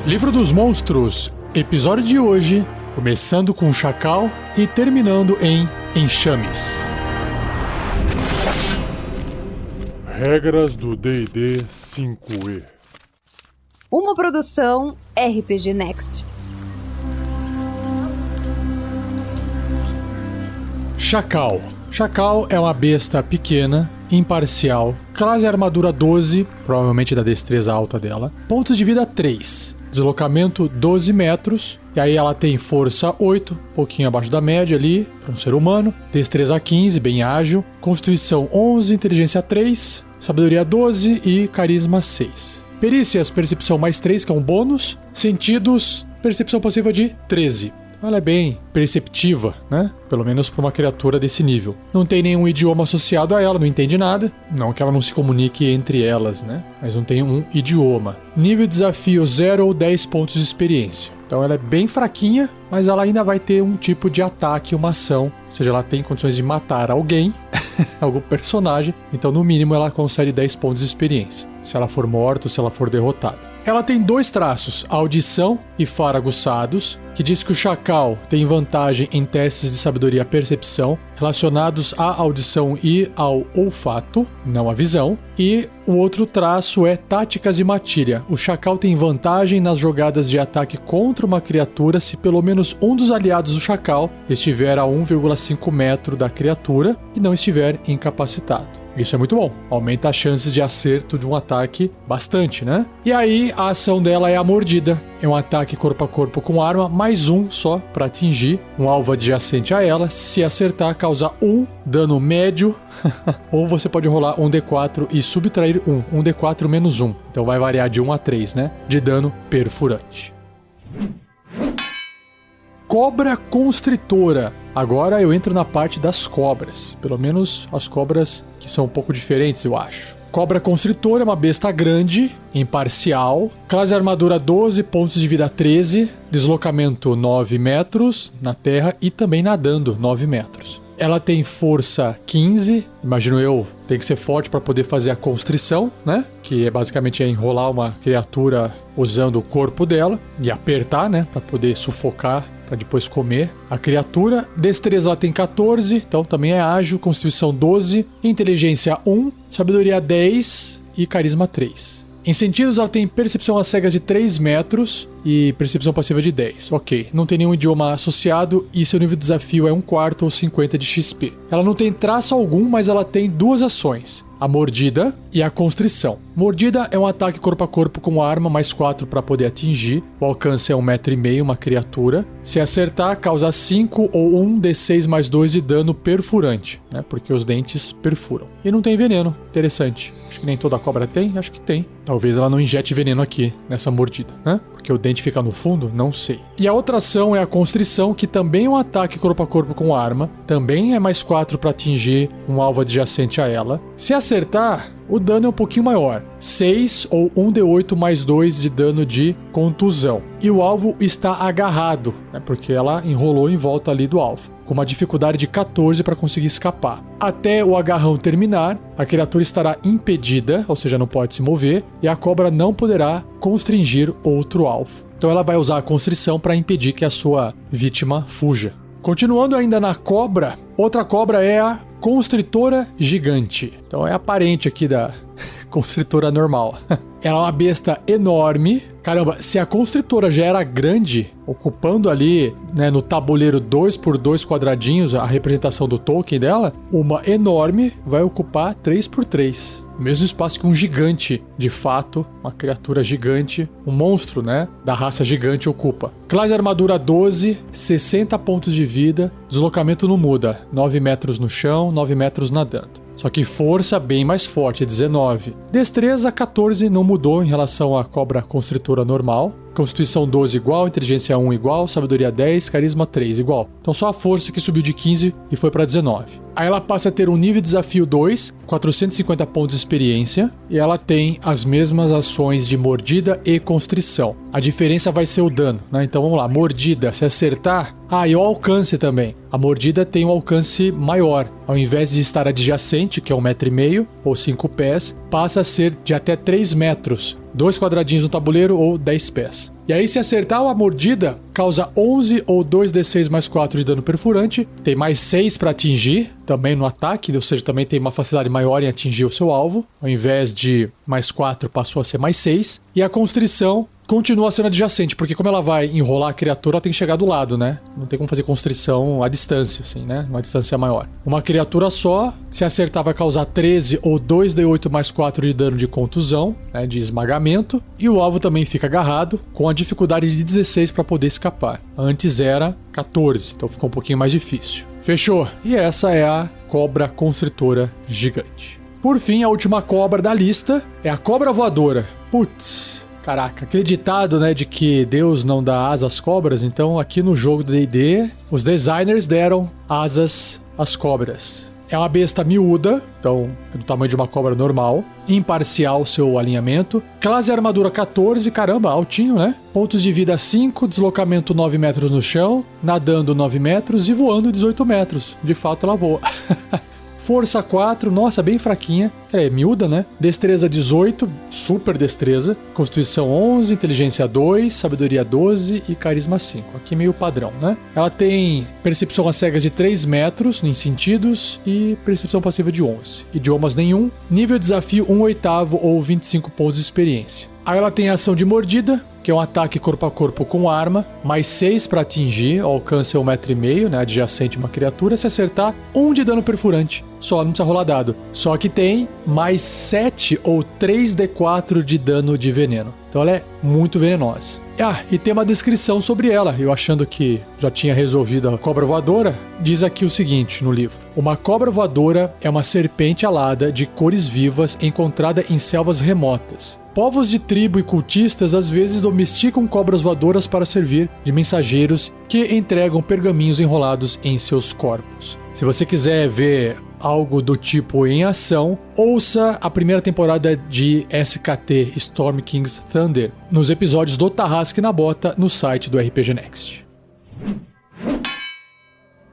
Livro dos Monstros, episódio de hoje, começando com Chacal e terminando em Enxames. Regras do D&D 5e. Uma produção RPG Next. Chacal. Chacal é uma besta pequena, imparcial, classe armadura 12, provavelmente da destreza alta dela, pontos de vida 3, deslocamento 12 metros, e aí ela tem força 8, um pouquinho abaixo da média ali, para um ser humano, destreza 15, bem ágil, constituição 11, inteligência 3, sabedoria 12 e carisma 6. Perícias, percepção mais 3, que é um bônus, sentidos, percepção passiva de 13. Ela é bem perceptiva, né? Pelo menos para uma criatura desse nível. Não tem nenhum idioma associado a ela, não entende nada. Não que ela não se comunique entre elas, né? Mas não tem um idioma. Nível de desafio 0 ou 10 pontos de experiência. Então ela é bem fraquinha, mas ela ainda vai ter um tipo de ataque, uma ação. Ou seja, ela tem condições de matar alguém, algum personagem. Então no mínimo ela concede 10 pontos de experiência. Se ela for morta ou se ela for derrotada. Ela tem dois traços, audição e faro aguçados, que diz que o Chacal tem vantagem em testes de sabedoria e percepção relacionados à audição e ao olfato, não à visão. E o outro traço é táticas e matilha. O Chacal tem vantagem nas jogadas de ataque contra uma criatura se pelo menos um dos aliados do Chacal estiver a 1,5 metro da criatura e não estiver incapacitado. Isso é muito bom, aumenta as chances de acerto de um ataque bastante, né? E aí a ação dela é a mordida, é um ataque corpo a corpo com arma, mais um só para atingir um alvo adjacente a ela, se acertar causa 1 dano médio, ou você pode rolar um D4 e subtrair 1 D4 menos 1, então vai variar de 1 a 3, né? De dano perfurante. Cobra constritora. Agora eu entro na parte das cobras. Pelo menos as cobras que são um pouco diferentes, eu acho. Cobra constritora é uma besta grande, imparcial. Classe armadura 12, pontos de vida 13. Deslocamento 9 metros na terra e também nadando 9 metros. Ela tem força 15, imagino eu, tem que ser forte para poder fazer a constrição, né? Que é basicamente enrolar uma criatura usando o corpo dela e apertar, né? Para poder sufocar, para depois comer a criatura. Destreza ela tem 14, então também é ágil, constituição 12, inteligência 1, sabedoria 10 e carisma 3. Em sentidos, ela tem percepção às cegas de 3 metros e percepção passiva de 10. Ok, não tem nenhum idioma associado e seu nível de desafio é 1/4 ou 50 de XP. Ela não tem traço algum, mas ela tem duas ações. A mordida e a constrição. Mordida é um ataque corpo a corpo com arma, mais 4 para poder atingir. O alcance é 1,5 m, uma criatura. Se acertar, causa 5 ou 1 D6 mais 2 de dano perfurante, né? Porque os dentes perfuram. E não tem veneno. Interessante. Acho que nem toda cobra tem, acho que tem. Talvez ela não injete veneno aqui, nessa mordida, né? Porque o dente fica no fundo, não sei. E a outra ação é a constrição, que também é um ataque corpo a corpo com arma. Também é mais 4 para atingir um alvo adjacente a ela. Se acertar, o dano é um pouquinho maior. 6 ou 1 D8 mais 2 de dano de contusão. E o alvo está agarrado, né? Porque ela enrolou em volta ali do alvo, com uma dificuldade de 14 para conseguir escapar. Até o agarrão terminar, a criatura estará impedida, ou seja, não pode se mover, e a cobra não poderá constringir outro alvo. Então ela vai usar a constrição para impedir que a sua vítima fuja. Continuando ainda na cobra, outra cobra é a constritora gigante. Então é a parente aqui da constritora normal. Ela é uma besta enorme. Caramba, se a constritora já era grande, ocupando ali, né, no tabuleiro 2x2 quadradinhos, a representação do Tolkien dela, uma enorme vai ocupar 3x3. O mesmo espaço que um gigante, de fato, uma criatura gigante, um monstro, né, da raça gigante ocupa. Classe armadura 12, 60 pontos de vida, deslocamento não muda, 9 metros no chão, 9 metros nadando. Só que força bem mais forte, 19. Destreza 14 não mudou em relação à cobra constritora normal. Constituição 12 igual, inteligência 1 igual, sabedoria 10, carisma 3 igual. Então só a força que subiu de 15 e foi para 19. Aí ela passa a ter um nível de desafio 2, 450 pontos de experiência, e ela tem as mesmas ações de mordida e constrição. A diferença vai ser o dano, né? Então vamos lá, mordida, se acertar... e o alcance também. A mordida tem um alcance maior. Ao invés de estar adjacente, que é 1,5 m ou 5 pés, passa a ser de até 3 metros. 2 quadradinhos no tabuleiro ou 10 pés. E aí, se acertar a mordida, causa 11 ou 2d6 mais 4 de dano perfurante. Tem mais 6 para atingir, também no ataque, ou seja, também tem uma facilidade maior em atingir o seu alvo. Ao invés de mais 4, passou a ser mais 6. E a constrição continua sendo adjacente, porque como ela vai enrolar a criatura, ela tem que chegar do lado, né? Não tem como fazer constrição à distância, assim, né? Uma distância maior. Uma criatura só, se acertar, vai causar 13 ou 2d8 mais 4 de dano de contusão, né? De esmagamento. E o alvo também fica agarrado, com a dificuldade de 16 para poder escapar. Antes era 14, então ficou um pouquinho mais difícil. Fechou. E essa é a cobra constritora gigante. Por fim, a última cobra da lista é a cobra voadora. Putz... Caraca, aquele ditado, né, de que Deus não dá asas às cobras, então aqui no jogo do D&D, os designers deram asas às cobras. É uma besta miúda, então é do tamanho de uma cobra normal, imparcial seu alinhamento, classe armadura 14, caramba, altinho, né? Pontos de vida 5, deslocamento 9 metros no chão, nadando 9 metros e voando 18 metros. De fato ela voa. Força 4, nossa, bem fraquinha. É miúda, né? Destreza 18, super destreza. Constituição 11, inteligência 2, sabedoria 12 e carisma 5. Aqui meio padrão, né? Ela tem percepção às cegas de 3 metros em sentidos e percepção passiva de 11. Idiomas nenhum. Nível de desafio 1/8 ou 25 pontos de experiência. Aí ela tem a ação de mordida, que é um ataque corpo a corpo com arma, mais 6 para atingir, alcance 1,5 m, né, adjacente a uma criatura, se acertar 1 de dano perfurante. Só, não precisa rolar dado. Só que tem mais 7 ou 3d4 de dano de veneno. Então ela é muito venenosa. Ah, e tem uma descrição sobre ela. Eu achando que já tinha resolvido a cobra voadora, diz aqui o seguinte no livro. Uma cobra voadora é uma serpente alada de cores vivas encontrada em selvas remotas. Povos de tribo e cultistas às vezes domesticam cobras voadoras para servir de mensageiros que entregam pergaminhos enrolados em seus corpos. Se você quiser ver algo do tipo em ação, ouça a primeira temporada de SKT Storm King's Thunder nos episódios do Tarrasque na Bota no site do RPG Next.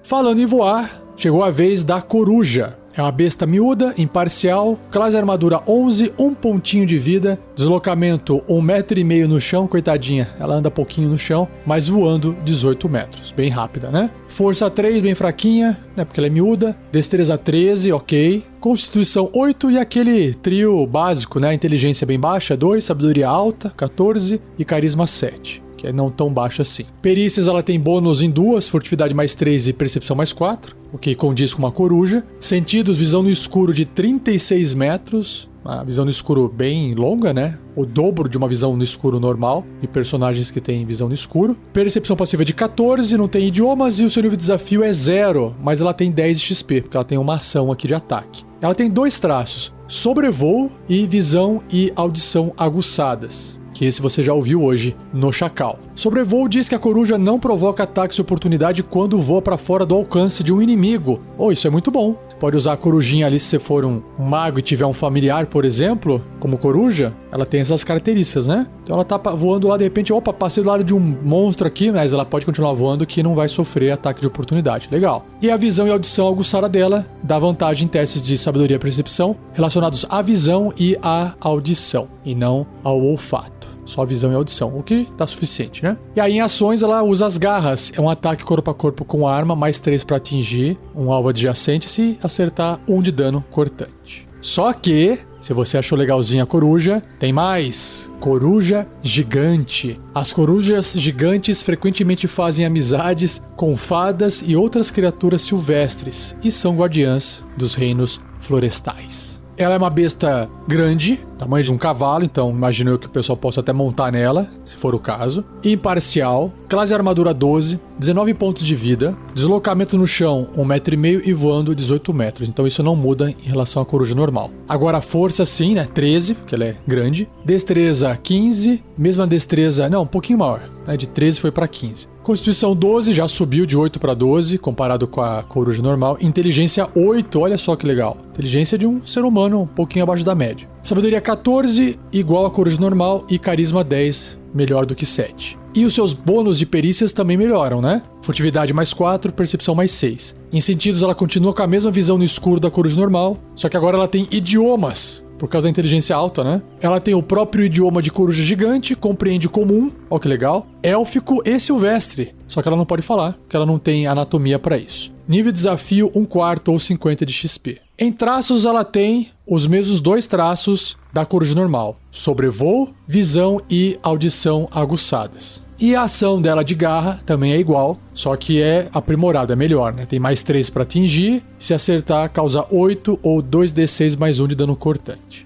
Falando em voar, chegou a vez da coruja. É uma besta miúda, imparcial, classe armadura 11, 1 pontinho de vida, deslocamento 1,5 m no chão, coitadinha, ela anda pouquinho no chão, mas voando 18 metros, bem rápida, né? Força 3, bem fraquinha, né, porque ela é miúda, destreza 13, ok, constituição 8 e aquele trio básico, né, inteligência bem baixa 2, sabedoria alta 14 e carisma 7. Que é não tão baixo assim. Perícias, ela tem bônus em 2, furtividade mais 3 e percepção mais 4, o que condiz com uma coruja. Sentidos, visão no escuro de 36 metros, uma visão no escuro bem longa, né? O dobro de uma visão no escuro normal, de personagens que têm visão no escuro. Percepção passiva de 14, não tem idiomas e o seu nível de desafio é 0, mas ela tem 10 de XP, porque ela tem uma ação aqui de ataque. Ela tem 2 traços, sobrevoo e visão e audição aguçadas, que esse você já ouviu hoje no Chacal. Sobrevoo diz que a coruja não provoca ataques de oportunidade quando voa para fora do alcance de um inimigo. Oh, isso é muito bom. Você pode usar a corujinha ali se você for um mago e tiver um familiar, por exemplo, como coruja, ela tem essas características, né? Então ela tá voando lá, de repente, opa, passei do lado de um monstro aqui, mas ela pode continuar voando que não vai sofrer ataque de oportunidade. Legal. E a visão e audição aguçada dela dá vantagem em testes de sabedoria e percepção relacionados à visão e à audição, e não ao olfato. Só visão e audição, o que tá suficiente, né? E aí em ações ela usa as garras. É um ataque corpo a corpo com arma, mais 3 para atingir um alvo adjacente se acertar 1 de dano cortante. Só que, se você achou legalzinha a coruja, tem mais. Coruja gigante. As corujas gigantes frequentemente fazem amizades com fadas e outras criaturas silvestres e são guardiãs dos reinos florestais. Ela é uma besta grande, tamanho de um cavalo, então imagino eu que o pessoal possa até montar nela, se for o caso. Imparcial, classe armadura 12, 19 pontos de vida, deslocamento no chão 1,5 m e voando 18 metros. Então isso não muda em relação à coruja normal. Agora a força sim, né? 13, porque ela é grande. Destreza 15, mesma destreza, não, um pouquinho maior, né? De 13 foi para 15. Constituição 12, já subiu de 8 para 12, comparado com a coruja normal. Inteligência 8, olha só que legal. Inteligência de um ser humano um pouquinho abaixo da média. Sabedoria 14, igual a coruja normal. E carisma 10, melhor do que 7. E os seus bônus de perícias também melhoram, né? Furtividade mais 4, percepção mais 6. Em sentidos, ela continua com a mesma visão no escuro da coruja normal, só que agora ela tem idiomas. por causa da inteligência alta, né? Ela tem o próprio idioma de coruja gigante, compreende comum, ó que legal, élfico e silvestre. Só que ela não pode falar, porque ela não tem anatomia pra isso. Nível de desafio 1/4 ou 50 de XP. Em traços, ela tem os mesmos 2 traços da coruja normal: sobrevoo, visão e audição aguçadas. E a ação dela de garra também é igual, só que é aprimorada, é melhor, né? Tem mais 3 para atingir, se acertar causa 8 ou 2d6 mais 1 de dano cortante.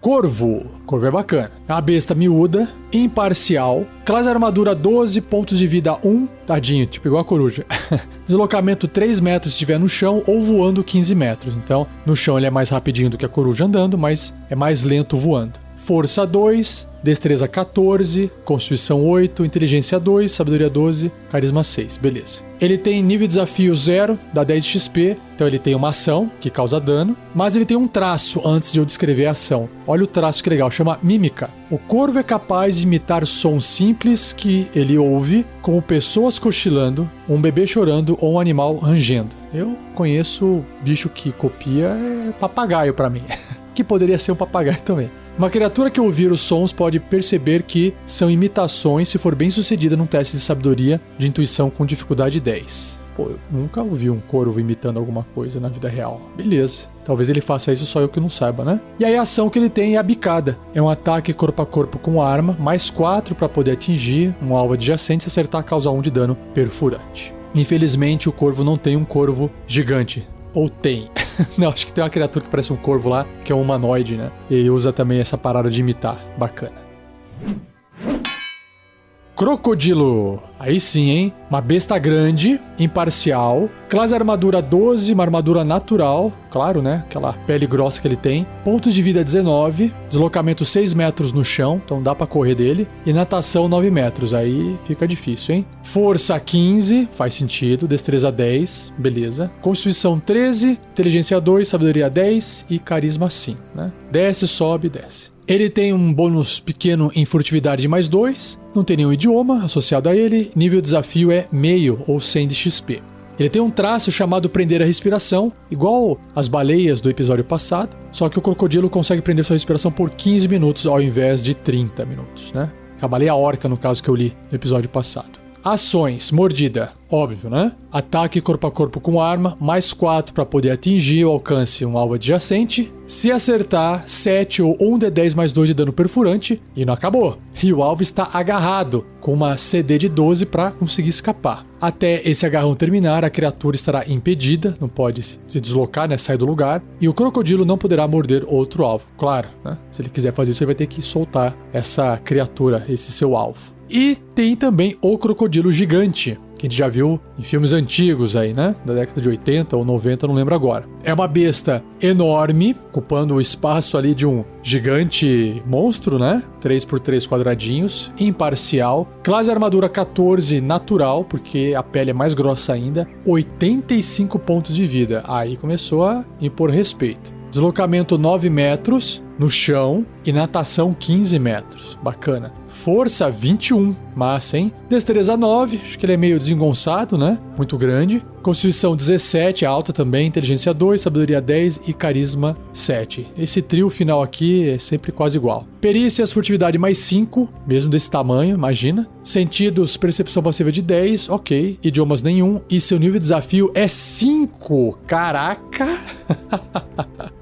Corvo. Corvo é bacana. É uma besta miúda, imparcial, classe armadura 12, pontos de vida 1, tadinho, tipo igual a coruja. Deslocamento 3 metros se estiver no chão ou voando 15 metros. Então, no chão ele é mais rapidinho do que a coruja andando, mas é mais lento voando. Força 2, destreza 14, constituição 8, inteligência 2, sabedoria 12, carisma 6, beleza. Ele tem nível de desafio 0, dá 10 XP, então ele tem uma ação que causa dano, mas ele tem um traço antes de eu descrever a ação. Olha o traço que legal, chama mímica. O corvo é capaz de imitar sons simples que ele ouve, como pessoas cochilando, um bebê chorando ou um animal rangendo. Eu conheço bicho que copia, é papagaio pra mim, que poderia ser um papagaio também. Uma criatura que ouvir os sons pode perceber que são imitações se for bem sucedida num teste de sabedoria de intuição com dificuldade 10. Pô, eu nunca ouvi um corvo imitando alguma coisa na vida real. Beleza. Talvez ele faça isso, só eu que não saiba, né? E aí a ação que ele tem é a bicada. É um ataque corpo a corpo com arma, mais 4 para poder atingir um alvo adjacente, se acertar causa 1 de dano perfurante. Infelizmente o corvo não tem um corvo gigante. Ou tem. Não, acho que tem uma criatura que parece um corvo lá, que é um humanoide, né? E ele usa também essa parada de imitar. Bacana. Crocodilo. Aí sim, hein? Uma besta grande, imparcial. Classe armadura 12, uma armadura natural. Claro, né? Aquela pele grossa que ele tem. Pontos de vida 19. Deslocamento 6 metros no chão, então dá pra correr dele. E natação 9 metros, aí fica difícil, hein? Força 15, faz sentido. Destreza 10, beleza. Constituição 13, inteligência 2, sabedoria 10 e carisma 5, né? Desce, sobe, desce. Ele tem um bônus pequeno em furtividade de mais 2, não tem nenhum idioma associado a ele, nível de desafio é meio ou 100 de XP. Ele tem um traço chamado prender a respiração, igual as baleias do episódio passado, só que o crocodilo consegue prender sua respiração por 15 minutos ao invés de 30 minutos, né? A baleia orca, no caso que eu li no episódio passado. Ações, mordida, óbvio, né? Ataque corpo a corpo com arma, mais 4 para poder atingir ou alcance um alvo adjacente. Se acertar, 7 ou 1d10 mais 2 de dano perfurante e não acabou. E o alvo está agarrado, com uma CD de 12 para conseguir escapar. Até esse agarrão terminar, a criatura estará impedida, não pode se deslocar, né? Sair do lugar. E o crocodilo não poderá morder outro alvo. Claro, né? Se ele quiser fazer isso, ele vai ter que soltar essa criatura, esse seu alvo. E tem também o crocodilo gigante, que a gente já viu em filmes antigos aí, né? Da década de 80 ou 90, não lembro agora. É uma besta enorme, ocupando o espaço ali de um gigante monstro, né? 3x3 quadradinhos, imparcial. Classe armadura 14, natural, porque a pele é mais grossa ainda. 85 pontos de vida. Aí começou a impor respeito. Deslocamento 9 metros no chão e natação 15 metros. Bacana. Força 21. Massa, hein? Destreza 9. Acho que ele é meio desengonçado, né? Muito grande. Constituição 17, alta também. Inteligência 2, sabedoria 10 e carisma 7. Esse trio final aqui é sempre quase igual. Perícias, furtividade mais 5, mesmo desse tamanho, imagina. Sentidos, percepção passiva de 10, ok. Idiomas nenhum. E seu nível de desafio é 5. Caraca!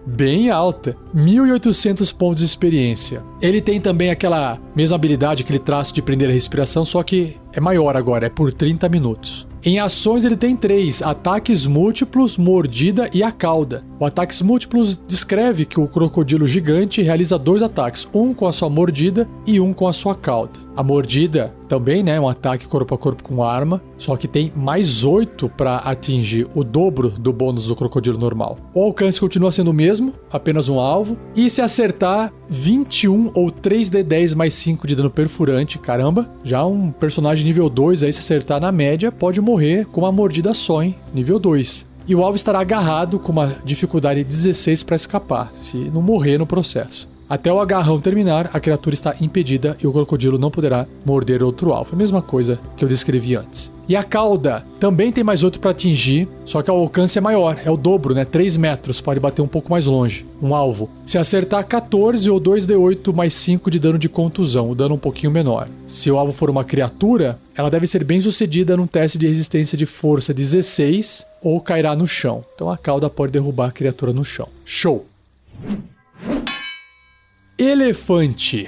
Bem alta. 1.800 pontos de experiência. Ele tem também aquela mesma habilidade, aquele traço de prender a respiração, só que é maior agora, é por 30 minutos. Em ações ele tem 3, ataques múltiplos, mordida e a cauda. O ataques múltiplos descreve que o crocodilo gigante realiza 2 ataques, um com a sua mordida e um com a sua cauda. A mordida também, né, é um ataque corpo a corpo com arma, só que tem mais 8 para atingir o dobro do bônus do crocodilo normal. O alcance continua sendo o mesmo, apenas um alvo, e se acertar 21 ou 3d10 mais 5 de dano perfurante, caramba, já um personagem nível 2 aí se acertar na média pode morrer com uma mordida só, hein, nível 2. E o alvo estará agarrado com uma dificuldade 16 para escapar, se não morrer no processo. Até o agarrão terminar, a criatura está impedida e o crocodilo não poderá morder outro alvo. A mesma coisa que eu descrevi antes. E a cauda também tem mais 8 para atingir, só que o alcance é maior, é o dobro, né? 3 metros, pode bater um pouco mais longe. Um alvo. Se acertar 14 ou 2d8 mais 5 de dano de contusão, o dano um pouquinho menor. Se o alvo for uma criatura, ela deve ser bem sucedida num teste de resistência de força 16 ou cairá no chão. Então a cauda pode derrubar a criatura no chão. Show! Elefante.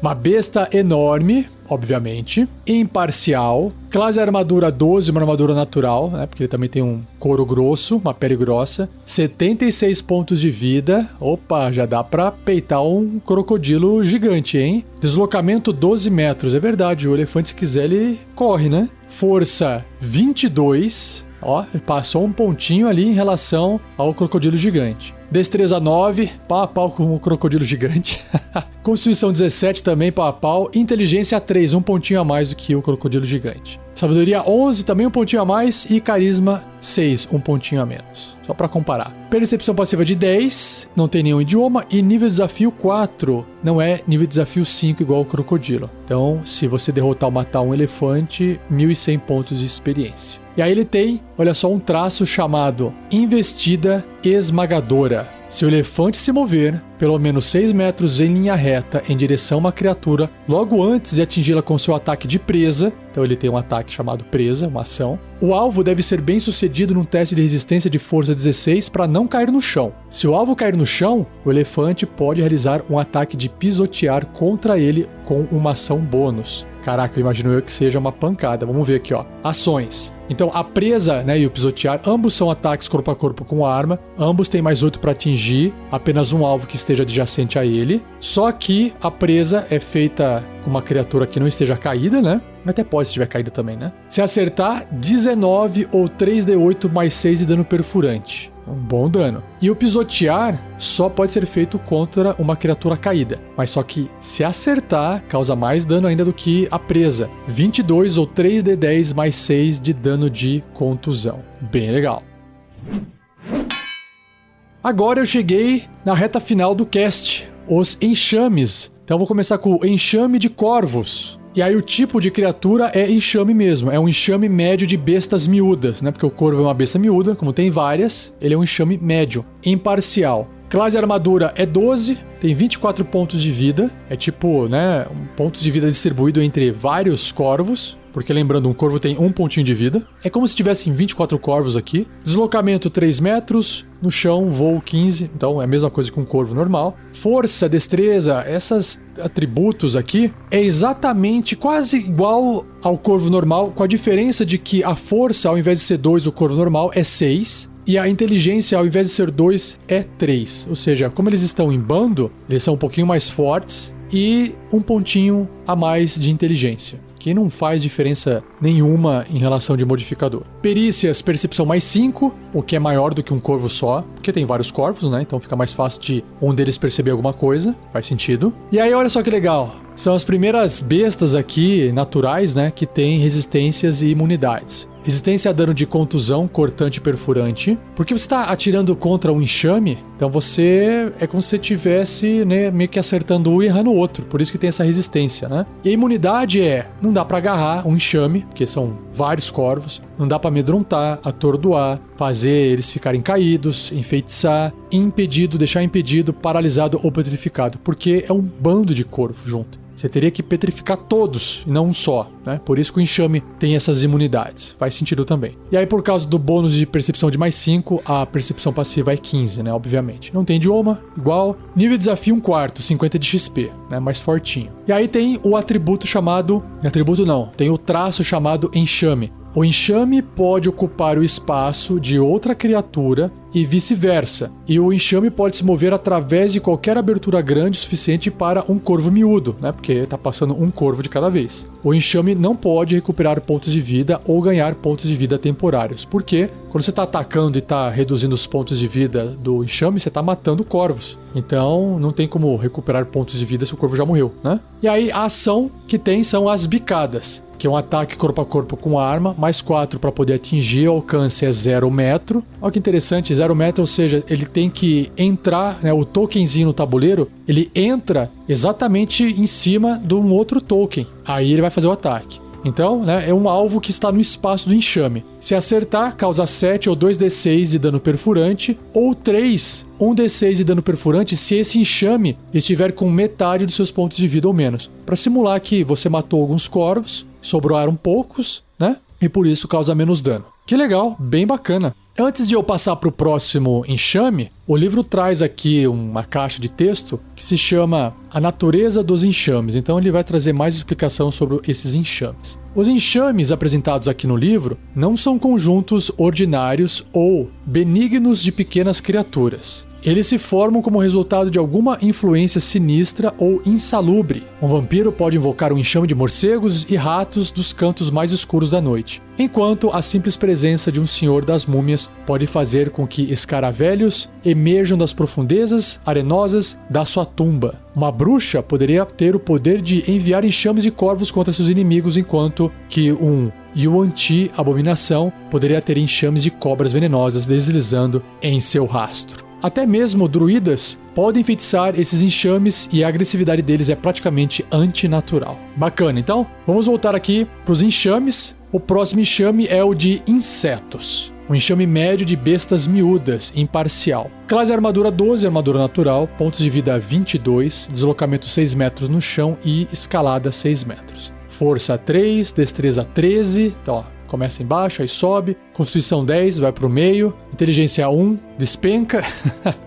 Uma besta enorme, obviamente, imparcial, classe armadura 12, uma armadura natural, né, porque ele também tem um couro grosso, uma pele grossa, 76 pontos de vida. Opa, já dá pra peitar um crocodilo gigante, hein? Deslocamento 12 metros, é verdade, o elefante, se quiser, ele corre, né? Força 22, ó, passou um pontinho ali em relação ao crocodilo gigante. Destreza 9, pau a pau com o crocodilo gigante. Constituição 17 também, pau a pau. Inteligência 3, um pontinho a mais do que o crocodilo gigante. Sabedoria 11, também um pontinho a mais. E carisma 6, um pontinho a menos. Só pra comparar. Percepção passiva de 10, não tem nenhum idioma. E nível de desafio 4, não é nível de desafio 5 igual o crocodilo. Então, se você derrotar ou matar um elefante, 1.100 pontos de experiência. E aí ele tem, olha só, um traço chamado Investida Esmagadora. Se o elefante se mover pelo menos 6 metros em linha reta em direção a uma criatura, logo antes de atingi-la com seu ataque de presa, então ele tem um ataque chamado presa, uma ação, o alvo deve ser bem sucedido num teste de resistência de força 16 para não cair no chão. Se o alvo cair no chão, o elefante pode realizar um ataque de pisotear contra ele com uma ação bônus. Caraca, eu imagino eu que seja uma pancada. Vamos ver aqui, ó. Ações. Então, a presa, né, e o pisotear, ambos são ataques corpo a corpo com arma. Ambos têm mais 8 para atingir, apenas um alvo que esteja adjacente a ele. Só que a presa é feita com uma criatura que não esteja caída, né? Até pode se estiver caída também, né? Se acertar, 19 ou 3d8 mais 6 de dano perfurante. Um bom dano. E o pisotear só pode ser feito contra uma criatura caída. Mas só que se acertar, causa mais dano ainda do que a presa. 22 ou 3d10 mais 6 de dano de contusão. Bem legal. Agora eu cheguei na reta final do cast. Os enxames. Então eu vou começar com o enxame de corvos. E aí o tipo de criatura é enxame mesmo, é um enxame médio de bestas miúdas, né? Porque o corvo é uma besta miúda, como tem várias, ele é um enxame médio, imparcial. Classe armadura é 12, tem 24 pontos de vida, é tipo, né, pontos de vida distribuído entre vários corvos, porque lembrando, um corvo tem um pontinho de vida. É como se tivessem 24 corvos aqui. Deslocamento 3 metros, no chão, voo 15, então é a mesma coisa que um corvo normal. Força, destreza, esses atributos aqui é exatamente quase igual ao corvo normal, com a diferença de que a força, ao invés de ser 2, o corvo normal é 6. E a inteligência, ao invés de ser 2, é 3. Ou seja, como eles estão em bando, eles são um pouquinho mais fortes e um pontinho a mais de inteligência, que não faz diferença nenhuma em relação de modificador. Perícias, percepção mais 5, o que é maior do que um corvo só, porque tem vários corvos, né? Então fica mais fácil de um deles perceber alguma coisa, faz sentido. E aí, olha só que legal, são as primeiras bestas aqui, naturais, né? Que tem resistências e imunidades. Resistência a dano de contusão, cortante e perfurante. Porque você está atirando contra um enxame, então você é como se você estivesse, né, meio que acertando um e errando o outro. Por isso que tem essa resistência, né? E a imunidade é, não dá pra agarrar um enxame, porque são vários corvos. Não dá pra amedrontar, atordoar, fazer eles ficarem caídos, enfeitiçar, impedido, deixar impedido, paralisado ou petrificado. Porque é um bando de corvo junto. Você teria que petrificar todos, e não um só, né? Por isso que o enxame tem essas imunidades. Faz sentido também. E aí, por causa do bônus de percepção de mais 5, a percepção passiva é 15, né? Obviamente. Não tem idioma, igual. Nível de desafio 1/4, 50 de XP, né? Mais fortinho. E aí tem o atributo chamado... Atributo não. Tem o traço chamado enxame. O enxame pode ocupar o espaço de outra criatura e vice-versa. E o enxame pode se mover através de qualquer abertura grande o suficiente para um corvo miúdo, né? Porque está passando um corvo de cada vez. O enxame não pode recuperar pontos de vida ou ganhar pontos de vida temporários. Porque quando você está atacando e está reduzindo os pontos de vida do enxame, você está matando corvos. Então não tem como recuperar pontos de vida se o corvo já morreu, né? E aí a ação que tem são as bicadas, que é um ataque corpo a corpo com arma, mais 4 para poder atingir, o alcance é 0 metro. Olha que interessante, 0 metro, ou seja, ele tem que entrar, né, o tokenzinho no tabuleiro, ele entra exatamente em cima de um outro token. Aí ele vai fazer o ataque. Então, né, é um alvo que está no espaço do enxame. Se acertar, causa 7 ou 2d6 de dano perfurante, ou 3, 1d6 de dano perfurante se esse enxame estiver com metade dos seus pontos de vida ou menos. Para simular que você matou alguns corvos, sobraram poucos, né? E por isso causa menos dano. Que legal, bem bacana. Antes de eu passar para o próximo enxame, o livro traz aqui uma caixa de texto que se chama A Natureza dos Enxames. Então ele vai trazer mais explicação sobre esses enxames. Os enxames apresentados aqui no livro não são conjuntos ordinários ou benignos de pequenas criaturas. Eles se formam como resultado de alguma influência sinistra ou insalubre. Um vampiro pode invocar um enxame de morcegos e ratos dos cantos mais escuros da noite, enquanto a simples presença de um senhor das múmias pode fazer com que escaravelhos emerjam das profundezas arenosas da sua tumba. Uma bruxa poderia ter o poder de enviar enxames de corvos contra seus inimigos, enquanto que um Yuan-Ti, abominação, poderia ter enxames de cobras venenosas deslizando em seu rastro. Até mesmo druidas podem feitiçar esses enxames e a agressividade deles é praticamente antinatural. Bacana, então vamos voltar aqui para os enxames. O próximo enxame é o de insetos. Um enxame médio de bestas miúdas, imparcial. Classe armadura 12, armadura natural, pontos de vida 22, deslocamento 6 metros no chão e escalada 6 metros. Força 3, destreza 13, então ó, começa embaixo, aí sobe. Constituição 10, vai pro meio. Inteligência 1, despenca.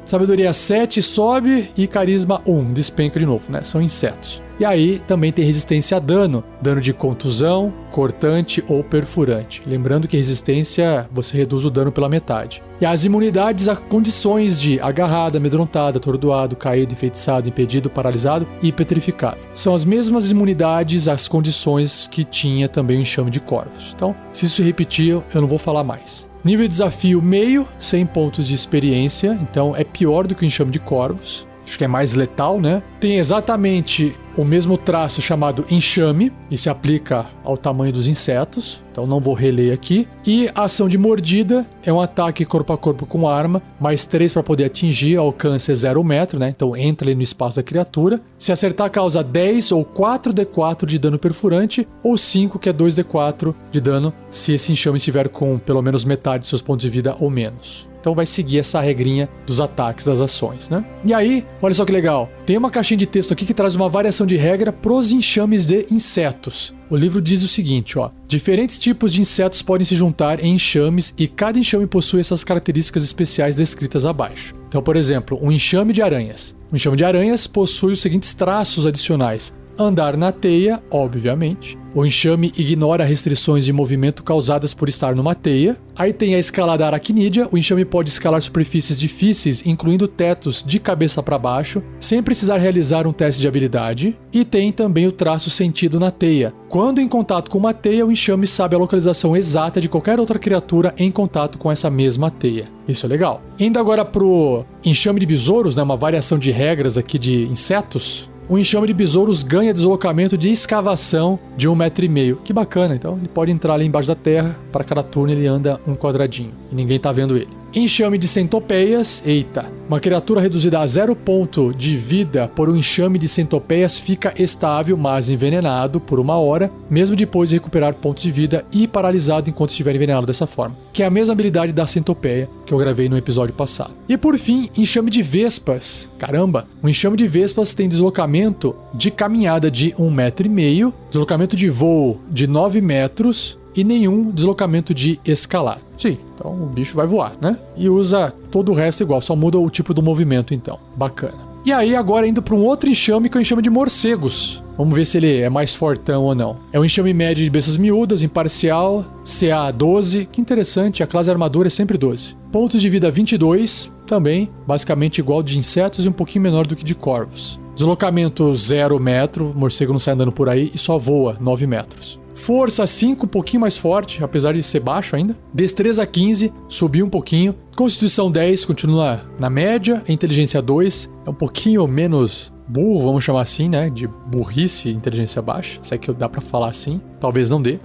Sabedoria 7, sobe. E carisma 1, despenca de novo, né? São insetos. E aí também tem resistência a dano. Dano de contusão, cortante ou perfurante. Lembrando que resistência, você reduz o dano pela metade. E as imunidades a condições de agarrado, amedrontado, atordoado, caído, enfeitiçado, impedido, paralisado e petrificado. São as mesmas imunidades às condições que tinha também o enxame de corvos. Então, se isso se repetir, eu não vou falar mais. Nível de desafio meio, 100 pontos de experiência, então é pior do que o enxame de corvos. Acho que é mais letal, né? Tem exatamente o mesmo traço chamado enxame e se aplica ao tamanho dos insetos, então não vou reler aqui. E a ação de mordida é um ataque corpo a corpo com arma, mais 3 para poder atingir, alcance é 0 metro, né? Então entra ali no espaço da criatura. Se acertar, causa 10 ou 4d4 de dano perfurante, ou 5, que é 2d4 de dano, se esse enxame estiver com pelo menos metade de seus pontos de vida ou menos. Então vai seguir essa regrinha dos ataques, das ações, né? E aí, olha só que legal. Tem uma caixinha de texto aqui que traz uma variação de regra pros enxames de insetos. O livro diz o seguinte, ó. Diferentes tipos de insetos podem se juntar em enxames e cada enxame possui essas características especiais descritas abaixo. Então, por exemplo, um enxame de aranhas. Um enxame de aranhas possui os seguintes traços adicionais. Andar na teia, obviamente. O enxame ignora restrições de movimento causadas por estar numa teia. Aí tem a escalada aracnídea. O enxame pode escalar superfícies difíceis, incluindo tetos de cabeça para baixo, sem precisar realizar um teste de habilidade. E tem também o traço sentido na teia. Quando em contato com uma teia, o enxame sabe a localização exata de qualquer outra criatura em contato com essa mesma teia. Isso é legal. Indo agora pro enxame de besouros, né, uma variação de regras aqui de insetos. O enxame de besouros ganha deslocamento de escavação de 1,5 metro. Que bacana, então ele pode entrar ali embaixo da terra, para cada turno ele anda um quadradinho e ninguém tá vendo ele. Enxame de centopeias, eita, uma criatura reduzida a 0 ponto de vida por um enxame de centopeias fica estável, mas envenenado por 1 hora, mesmo depois de recuperar pontos de vida e paralisado enquanto estiver envenenado dessa forma, que é a mesma habilidade da centopeia que eu gravei no episódio passado. E por fim, enxame de vespas. Caramba, um enxame de vespas tem deslocamento de caminhada de 1,5 metro, deslocamento de voo de 9 metros, e nenhum deslocamento de escalar. Sim, então o bicho vai voar, né? E usa todo o resto igual, só muda o tipo do movimento então. Bacana. E aí agora indo para um outro enxame que é o enxame de morcegos. Vamos ver se ele é mais fortão ou não. É um enxame médio de bestas miúdas, imparcial, CA 12. Que interessante, a classe armadura é sempre 12. Pontos de vida 22, também basicamente igual de insetos e um pouquinho menor do que de corvos. Deslocamento 0 metro, morcego não sai andando por aí e só voa 9 metros. Força 5, um pouquinho mais forte, apesar de ser baixo ainda. Destreza 15, subiu um pouquinho. Constituição 10, continua na média. Inteligência 2, é um pouquinho menos burro, vamos chamar assim, né? De burrice, inteligência baixa. Se é que dá pra falar assim, talvez não dê.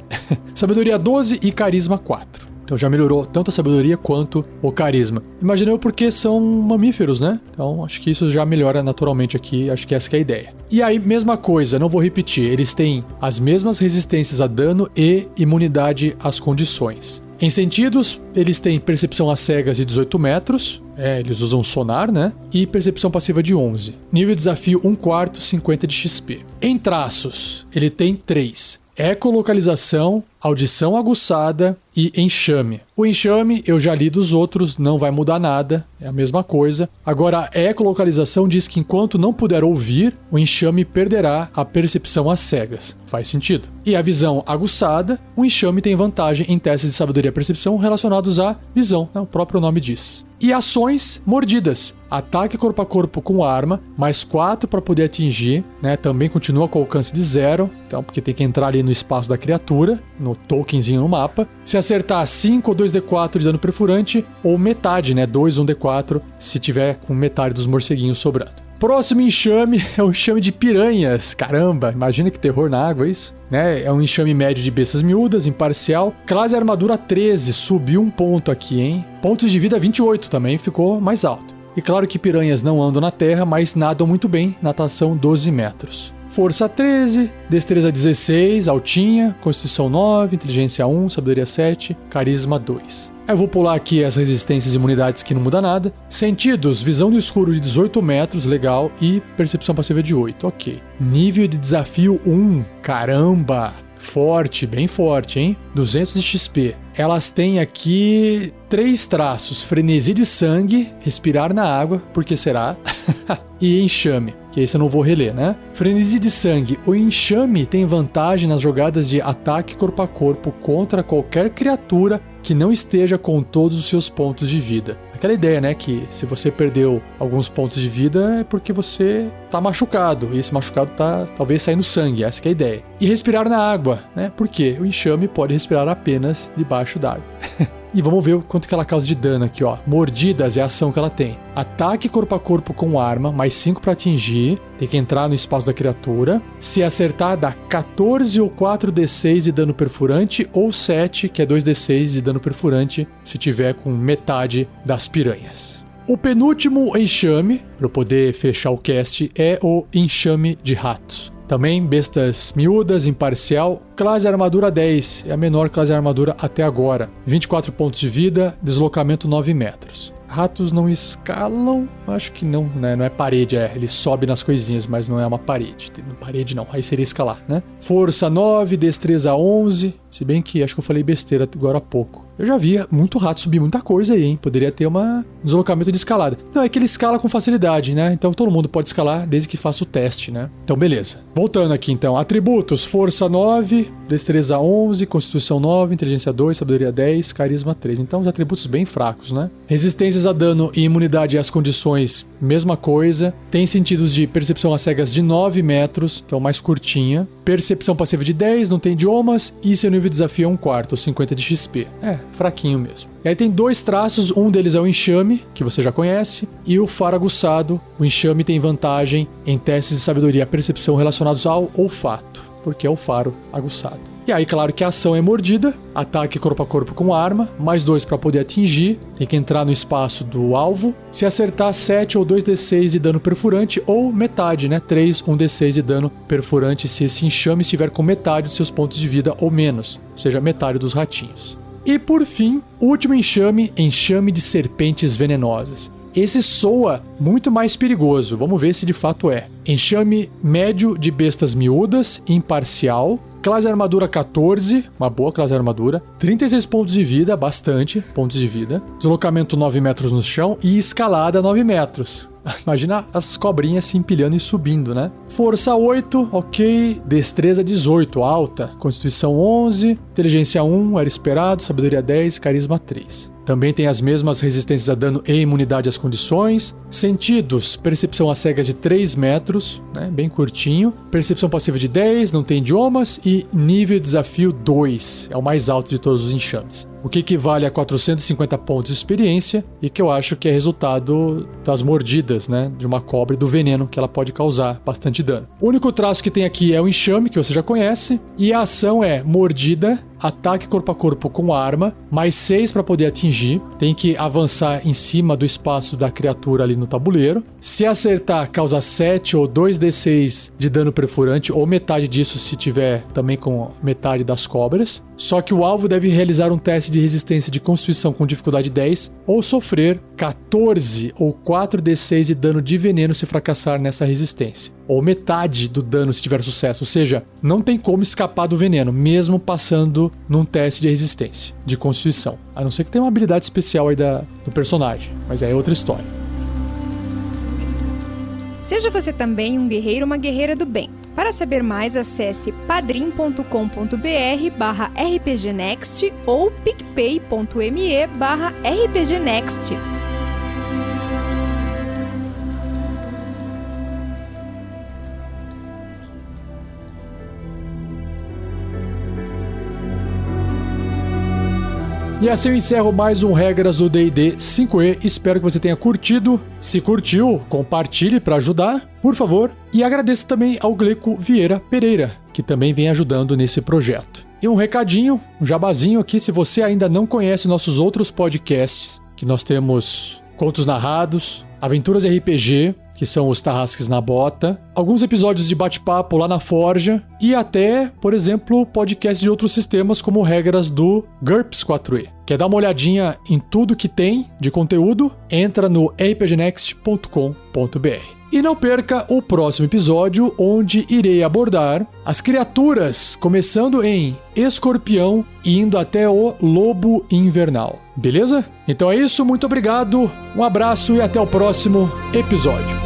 Sabedoria 12 e carisma 4. Então já melhorou tanto a sabedoria quanto o carisma. Imaginei porque são mamíferos, né? Então acho que isso já melhora naturalmente aqui, acho que essa que é a ideia. E aí, mesma coisa, não vou repetir, eles têm as mesmas resistências a dano e imunidade às condições. Em sentidos, eles têm percepção às cegas de 18 metros, eles usam sonar, né? E percepção passiva de 11. Nível de desafio 1/4, 50 de XP. Em traços, ele tem 3. Ecolocalização, audição aguçada e enxame. O enxame eu já li dos outros, não vai mudar nada, é a mesma coisa. Agora a ecolocalização diz que enquanto não puder ouvir, o enxame perderá a percepção às cegas. Faz sentido. E a visão aguçada, o enxame tem vantagem em testes de sabedoria e percepção relacionados à visão, né? O próprio nome diz. E ações mordidas. Ataque corpo a corpo com arma, mais 4 para poder atingir, né? Também continua com alcance de 0, então porque tem que entrar ali no espaço da criatura, no tokenzinho no mapa. Se acertar 5 ou 2d4 de dano perfurante, ou metade, né? 2 ou 1d4, se tiver com metade dos morceguinhos sobrando. Próximo enxame é o enxame de piranhas. Caramba, imagina que terror na água isso, né? É um enxame médio de bestas miúdas, imparcial. Classe armadura 13, subiu um ponto aqui, hein? Pontos de vida 28 também, ficou mais alto. E claro que piranhas não andam na terra, mas nadam muito bem, natação 12 metros. Força 13, destreza 16, altinha, constituição 9, inteligência 1, sabedoria 7, carisma 2. Eu vou pular aqui as resistências e imunidades que não muda nada. Sentidos, visão no escuro de 18 metros, legal, e percepção passiva de 8, ok. Nível de desafio 1, caramba, forte, bem forte, hein? 200 de XP. Elas têm aqui 3 traços, frenesi de sangue, respirar na água, porque será? E enxame, que esse eu não vou reler, né? Frenesi de sangue. O enxame tem vantagem nas jogadas de ataque corpo a corpo contra qualquer criatura que não esteja com todos os seus pontos de vida. Aquela ideia, né, que se você perdeu alguns pontos de vida é porque você tá machucado, e esse machucado tá talvez saindo sangue, essa que é a ideia. E respirar na água, né, porque o enxame pode respirar apenas debaixo d'água. E vamos ver o quanto que ela causa de dano aqui, ó. Mordidas é a ação que ela tem. Ataque corpo a corpo com arma, mais 5 para atingir. Tem que entrar no espaço da criatura. Se acertar, dá 14 ou 4d6 de dano perfurante, ou 7, que é 2d6 de dano perfurante, se tiver com metade das piranhas. O penúltimo enxame, para eu poder fechar o cast, é o enxame de ratos. Também bestas miúdas, imparcial, classe armadura 10, é a menor classe de armadura até agora. 24 pontos de vida, deslocamento 9 metros. Ratos não escalam? Acho que não, né? Não é parede, ele sobe nas coisinhas, mas não é uma parede. Parede não, aí seria escalar, né? Força 9, destreza 11, se bem que acho que eu falei besteira agora há pouco. Eu já via muito rato subir muita coisa aí, hein? Poderia ter um deslocamento de escalada. Não, é que ele escala com facilidade, né? Então todo mundo pode escalar desde que faça o teste, né? Então beleza. Voltando aqui então. Atributos, força 9, destreza 11, constituição 9, inteligência 2, sabedoria 10, carisma 3. Então os atributos bem fracos, né? Resistências a dano e imunidade às condições, mesma coisa. Tem sentidos de percepção às cegas de 9 metros, então mais curtinha. Percepção passiva de 10, não tem idiomas. E seu nível de desafio é 1/4, 50 de XP. Fraquinho mesmo. E aí tem 2 traços, um deles é o enxame, que você já conhece, e o faro aguçado. O enxame tem vantagem em testes de sabedoria e percepção relacionados ao olfato, porque é o faro aguçado. E aí, claro que a ação é mordida, ataque corpo a corpo com arma, mais 2 para poder atingir, tem que entrar no espaço do alvo. Se acertar, 7 ou 2d6 de dano perfurante, ou metade, né? 3, 1d6 de dano perfurante se esse enxame estiver com metade dos seus pontos de vida ou menos, ou seja, metade dos ratinhos. E por fim, o último enxame, enxame de serpentes venenosas. Esse soa muito mais perigoso, vamos ver se de fato é. Enxame médio de bestas miúdas, imparcial, classe armadura 14, uma boa classe armadura, 36 pontos de vida, bastante pontos de vida, deslocamento 9 metros no chão e escalada 9 metros. Imagina as cobrinhas se empilhando e subindo, né? Força 8, ok. Destreza 18, alta. Constituição 11, inteligência 1, era esperado, sabedoria 10, carisma 3. Também tem as mesmas resistências a dano e imunidade às condições. Sentidos, percepção às cegas de 3 metros, né? Bem curtinho. Percepção passiva de 10, não tem idiomas. E nível de desafio 2, é o mais alto de todos os enxames. O que equivale a 450 pontos de experiência e que eu acho que é resultado das mordidas, né, de uma cobra e do veneno que ela pode causar bastante dano. O único traço que tem aqui é o enxame, que você já conhece, e a ação é mordida, ataque corpo a corpo com arma, mais 6 para poder atingir. Tem que avançar em cima do espaço da criatura ali no tabuleiro. Se acertar, causa 7 ou 2d6 de dano perfurante, ou metade disso se tiver também com metade das cobras. Só que o alvo deve realizar um teste de resistência de constituição com dificuldade 10 ou sofrer 14 ou 4d6 de dano de veneno se fracassar nessa resistência. Ou metade do dano se tiver sucesso. Ou seja, não tem como escapar do veneno, mesmo passando num teste de resistência de constituição. A não ser que tenha uma habilidade especial aí do personagem, mas aí é outra história. Seja você também um guerreiro ou uma guerreira do bem. Para saber mais, acesse padrim.com.br/rpgnext ou picpay.me/rpgnext. E assim eu encerro mais um Regras do D&D 5e. Espero que você tenha curtido. Se curtiu, compartilhe para ajudar, por favor. E agradeço também ao Gleco Vieira Pereira, que também vem ajudando nesse projeto. E um recadinho, um jabazinho aqui, se você ainda não conhece nossos outros podcasts, que nós temos Contos Narrados, Aventuras RPG, que são os Tarrasques na Bota, alguns episódios de bate-papo lá na Forja e até, por exemplo, podcasts de outros sistemas como Regras do GURPS 4e. Quer dar uma olhadinha em tudo que tem de conteúdo? Entra no rpgnext.com.br. E não perca o próximo episódio, onde irei abordar as criaturas, começando em Escorpião e indo até o Lobo Invernal. Beleza? Então é isso, muito obrigado, um abraço e até o próximo episódio.